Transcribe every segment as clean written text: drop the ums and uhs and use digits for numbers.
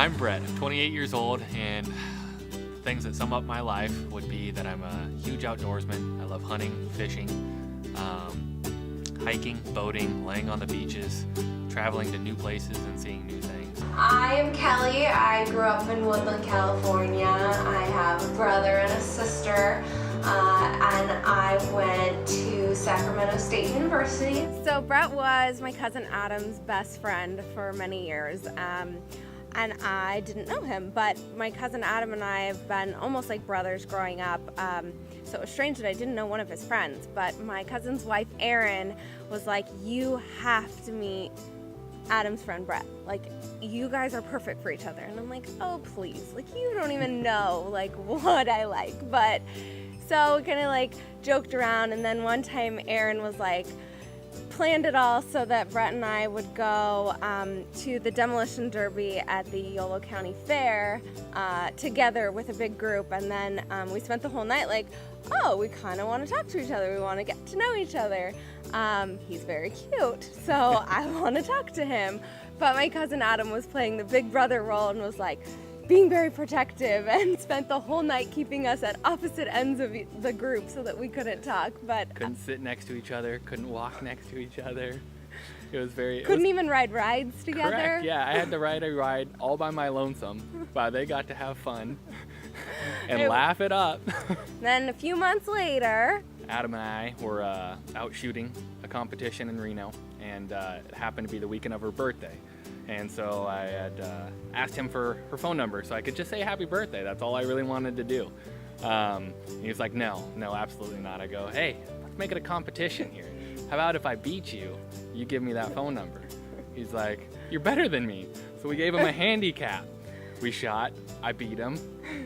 I'm Brett, I'm 28 years old, and things that sum up my life would be that I'm a huge outdoorsman. I love hunting, fishing, hiking, boating, laying on the beaches, traveling to new places and seeing new things. I am Kelly. I grew up in Woodland, California. I have a brother and a sister, and I went to Sacramento State University. So Brett was my cousin Adam's best friend for many years. And I didn't know him, but my cousin Adam and I have been almost like brothers growing up, so it was strange that I didn't know one of his friends, but my cousin's wife, Erin, was like, you have to meet Adam's friend, Brett. Like, you guys are perfect for each other. And I'm like, oh, please, like, you don't even know, like, what I like. But, so we kind of, like, joked around, and then one time Erin was like, planned it all so that Brett and I would go to the demolition derby at the Yolo County Fair together with a big group, and then we spent the whole night like, oh, we kind of want to talk to each other, we want to get to know each other. He's very cute, so I want to talk to him. But my cousin Adam was playing the big brother role and was like being very protective and spent the whole night keeping us at opposite ends of the group so that we couldn't talk. But couldn't sit next to each other, couldn't walk next to each other. It was very... Couldn't even ride rides together. Correct, yeah. I had to ride a ride all by my lonesome, but they got to have fun and laugh it up. Then a few months later, Adam and I were out shooting a competition in Reno, and it happened to be the weekend of her birthday. And so I had asked him for her phone number so I could just say happy birthday. That's all I really wanted to do. He was like, no, absolutely not. I go, hey, let's make it a competition here. How about if I beat you, you give me that phone number? He's like, you're better than me. So we gave him a handicap. We shot, I beat him,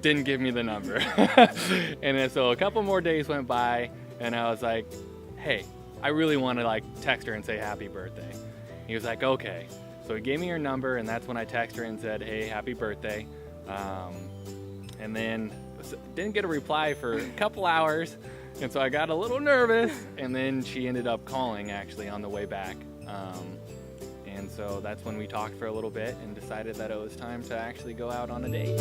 didn't give me the number. And then so a couple more days went by, and I was like, hey, I really want to like text her and say happy birthday. He was like, okay. So he gave me her number, and that's when I texted her and said, hey, happy birthday. And then didn't get a reply for a couple hours, and so I got a little nervous, and then she ended up calling actually on the way back. And so that's when we talked for a little bit and decided that it was time to actually go out on a date.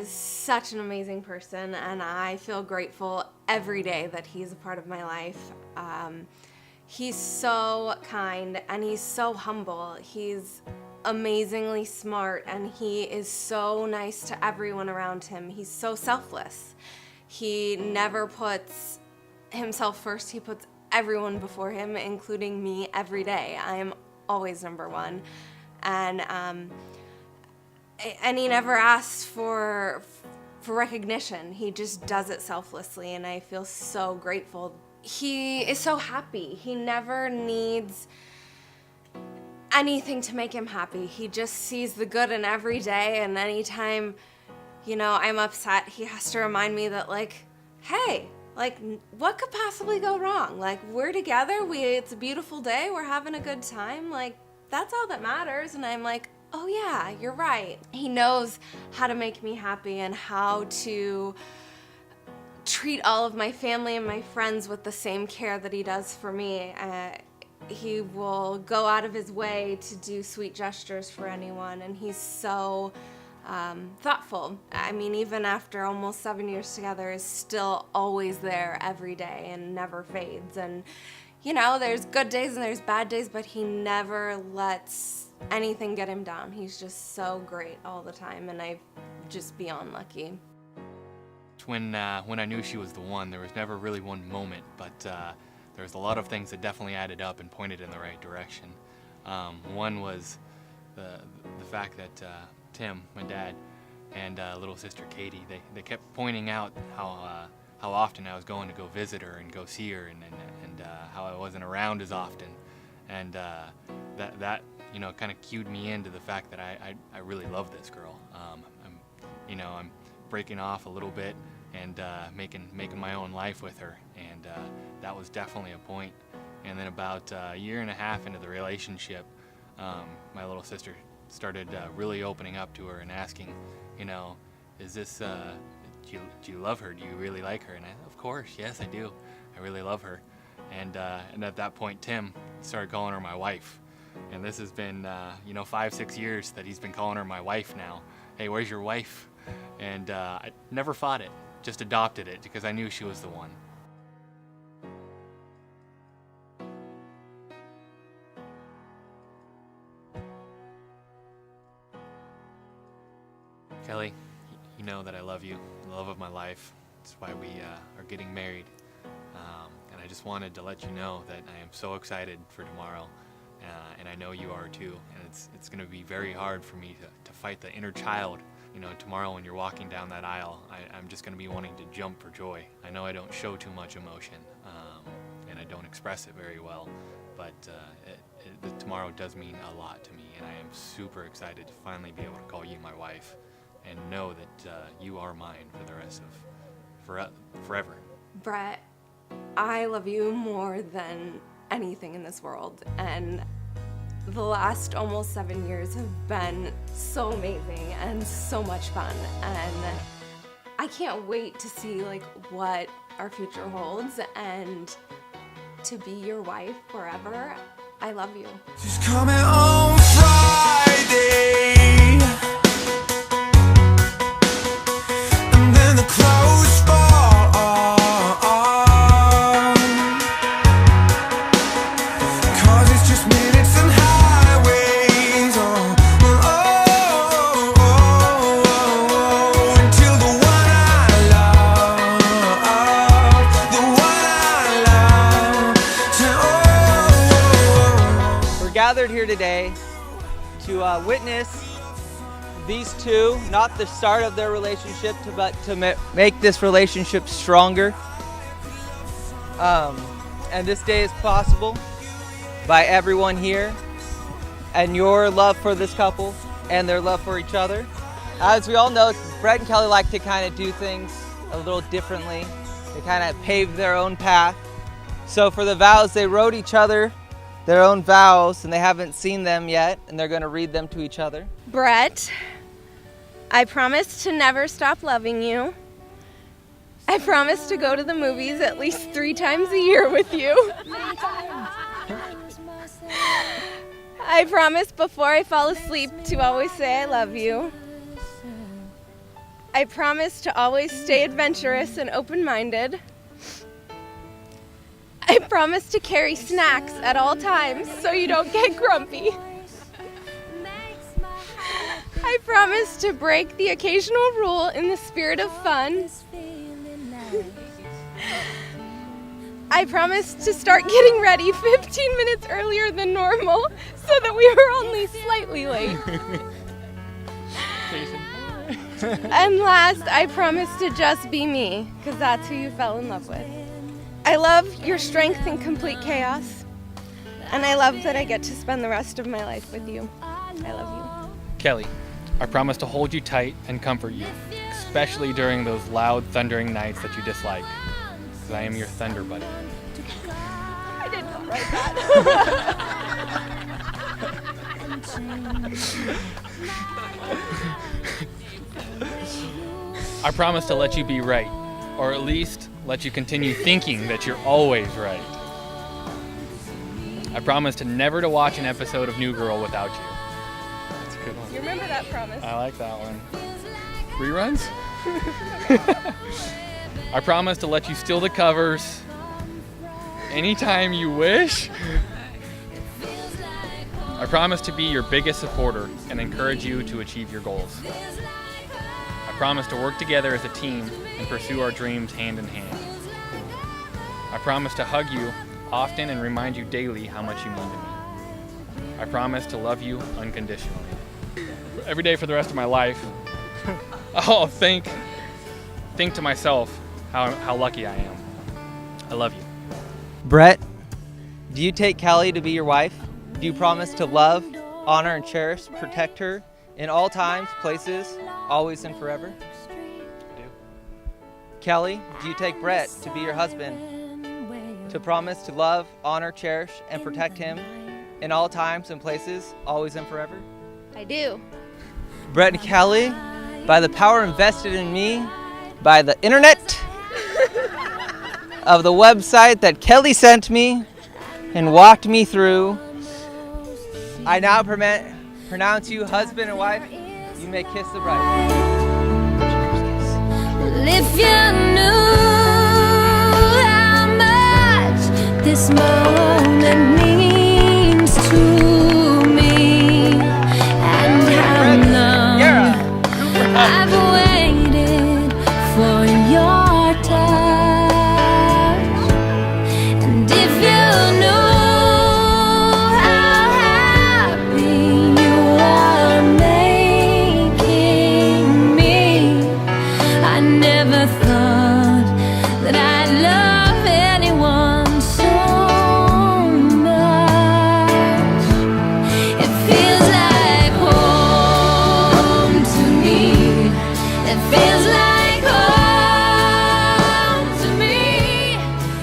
Such an amazing person, and I feel grateful every day that he's a part of my life. He's so kind and he's so humble. He's amazingly smart, and he is so nice to everyone around him. He's so selfless. He never puts himself first. He puts everyone before him, including me, every day. I am always number one. And he never asks for recognition. He just does it selflessly, and I feel so grateful. He is so happy. He never needs anything to make him happy. He just sees the good in every day, and anytime, I'm upset, he has to remind me that, like, hey, Like, what could possibly go wrong? Like, we're together, it's a beautiful day, we're having a good time, like, that's all that matters. And I'm like, oh yeah, you're right. He knows how to make me happy and how to treat all of my family and my friends with the same care that he does for me. He will go out of his way to do sweet gestures for anyone, and he's so thoughtful. I mean, even after almost 7 years together, is still always there every day and never fades. And you know, there's good days and there's bad days, but he never lets anything get him down. He's just so great all the time, and I'm just beyond lucky. When I knew she was the one, there was never really one moment, but there was a lot of things that definitely added up and pointed in the right direction. One was the fact that Tim, my dad, and little sister Katie, they kept pointing out how often I was going to go visit her and go see her, and how I wasn't around as often, and that you know, kind of cued me into the fact that I really love this girl. I'm breaking off a little bit and making my own life with her, and that was definitely a point. And then about a year and a half into the relationship, my little sister started really opening up to her and asking, you know, is this, do you love her? Do you really like her? And of course, yes, I do. I really love her. And at that point, Tim started calling her my wife. And this has been, 5-6 years that he's been calling her my wife now. Hey, where's your wife? And I never fought it, just adopted it because I knew she was the one. Kelly, you know that I love you, the love of my life. That's why we are getting married. And I just wanted to let you know that I am so excited for tomorrow. And I know you are too. And it's going to be very hard for me to fight the inner child. You know, tomorrow when you're walking down that aisle, I'm just going to be wanting to jump for joy. I know I don't show too much emotion, and I don't express it very well, but tomorrow does mean a lot to me, and I am super excited to finally be able to call you my wife and know that you are mine for the rest of forever. Brett, I love you more than anything in this world, and the last almost 7 years have been so amazing and so much fun, and I can't wait to see what our future holds and to be your wife forever. I love you. She's coming on Friday, and then the clothes fall. Gathered here today to witness these two, not the start of their relationship, but to make this relationship stronger. And this day is possible by everyone here and your love for this couple and their love for each other. As we all know, Brett and Kelly like to kind of do things a little differently. They kind of pave their own path. So for the vows, they wrote each other their own vows, and they haven't seen them yet, and they're going to read them to each other. Brett, I promise to never stop loving you. I promise to go to the movies at least 3 times a year with you. I promise before I fall asleep to always say I love you. I promise to always stay adventurous and open-minded. I promise to carry snacks at all times so you don't get grumpy. I promise to break the occasional rule in the spirit of fun. I promise to start getting ready 15 minutes earlier than normal so that we were only slightly late. And last, I promise to just be me, because that's who you fell in love with. I love your strength in complete chaos, and I love that I get to spend the rest of my life with you. I love you. Kelly, I promise to hold you tight and comfort you, especially during those loud, thundering nights that you dislike. 'cause I am your thunder buddy. I did not write that. I promise to let you be right, or at least let you continue thinking that you're always right. I promise to never to watch an episode of New Girl without you. That's a good one. You remember that promise? I like that one. Reruns? I promise to let you steal the covers anytime you wish. I promise to be your biggest supporter and encourage you to achieve your goals. I promise to work together as a team and pursue our dreams hand in hand. I promise to hug you often and remind you daily how much you mean to me. I promise to love you unconditionally. Every day for the rest of my life, I'll think to myself how lucky I am. I love you. Brett, do you take Kelli to be your wife? Do you promise to love, honor, and cherish, protect her in all times, places, always and forever? I do. Kelli, do you take Brett to be your husband? To promise to love, honor, cherish, and protect him in all times and places, always and forever? I do. Brett and Kelli, by the power invested in me by the internet of the website that Kelli sent me and walked me through, I now pronounce you husband and wife. You may kiss the bride. If you knew how much this moment means to me, and how long I've waited for your touch, and if you knew how happy you are making me, I never thought that I'd love anyone so much. It feels like home to me. It feels like home to me.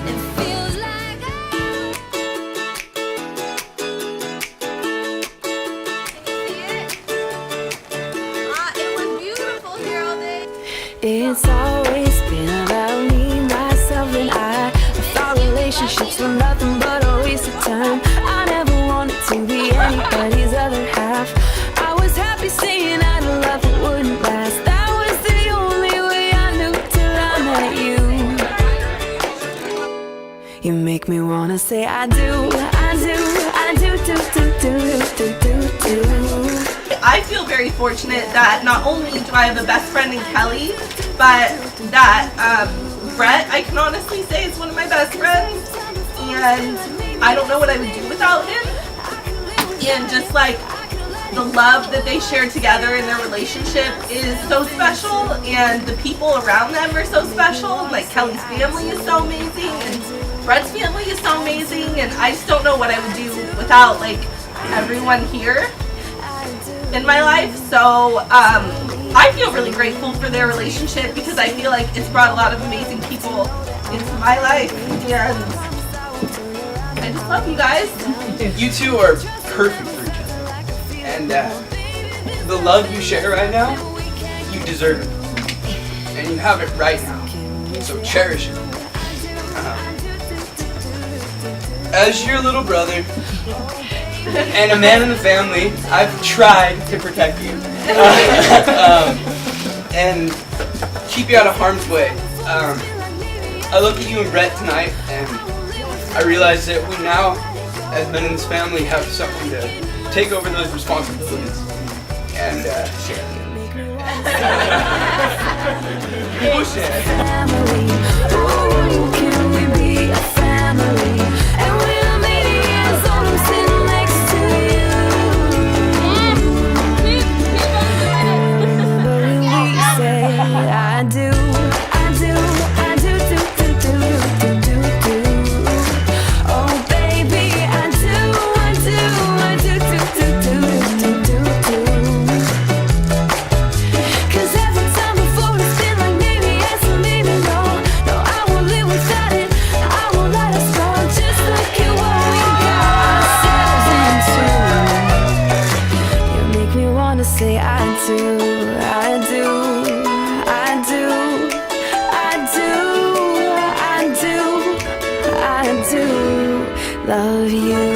It feels like It was beautiful here all day. It's always been about me, myself, and I thought relationships were nothing but a waste of time. I never wanted to be anybody's other half. I was happy saying I'd love it wouldn't last. That was the only way I knew till I met you. You make me wanna say I do, I do, I do, do, do, do, do, do, do. I feel very fortunate that not only do I have a best friend in Kelli, but that Brett, I can honestly say, is one of my best friends, and I don't know what I would do without him. And just like the love that they share together in their relationship is so special, and the people around them are so special. Like Kelli's family is so amazing, and Brett's family is so amazing, and I just don't know what I would do without like everyone here in my life. So I feel really grateful for their relationship because I feel like it's brought a lot of amazing people into my life, and I just love you guys. You two are perfect for each other. And the love you share right now, you deserve it. And you have it right now. So cherish it. As your little brother and a man in the family, I've tried to protect you. And keep you out of harm's way. I look at you and Brett tonight, and I realize that we now, as men in this family, have someone to take over those responsibilities and share them. We'll share. Family. Ooh, can we be a family? And when I'm 80 years old, I'm sitting next to you. And remember when we say I do, I do, I do, do, do, do, do, do, do. Oh baby, I do, I do, I do, do, do, do, do, do. 'Cause every time before it's been like maybe yes or maybe no. No, I love you.